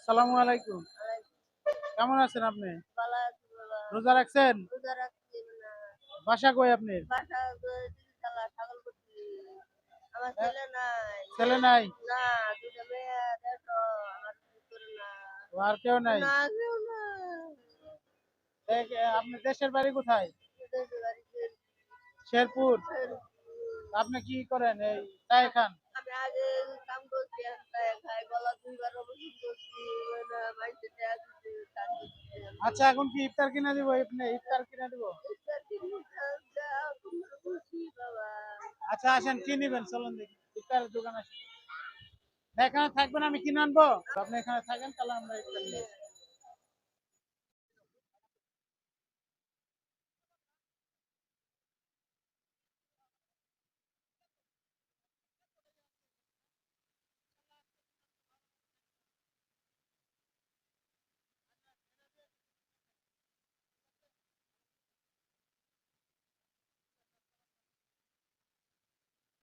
আসসালামু আলাইকুম। কেমন আছেন আপনি? ভালো আছি বাবা। রোজা রাখছেন? রোজা রাখছি না। বাসা কই আপনার? বাসা তিনতলা ছাগলপট্টি। আমার এ, ছেলে নাই। ছেলে নাই? না, দুটো মেয়ে দেখো আমার করে না। ও, আর কেউ নাই? না কেউ নাই। আপনার দেশের বাড়ি কোথায়? দেশের বাড়িতে শেরপুর। আপনি কি করেন? এই চায় খান? আমি আগে কাম করছি একটায় খাই গলা দুইবার অবশ্যই করছি না মাইসে দেয়া দিতে কাজে আচ্ছা, এখন কি ইফতার কিনে দিব? আপনি ইফতার কিনে দিব? বাবা আচ্ছা, আসেন কি নিবেন চলুন দেখি। ইফতারের দোকান আসেন। না, এখানে থাকবেন, আমি কিনে আনবো। আপনি এখানে থাকেন, তাহলে আমরা ইফতার নিই।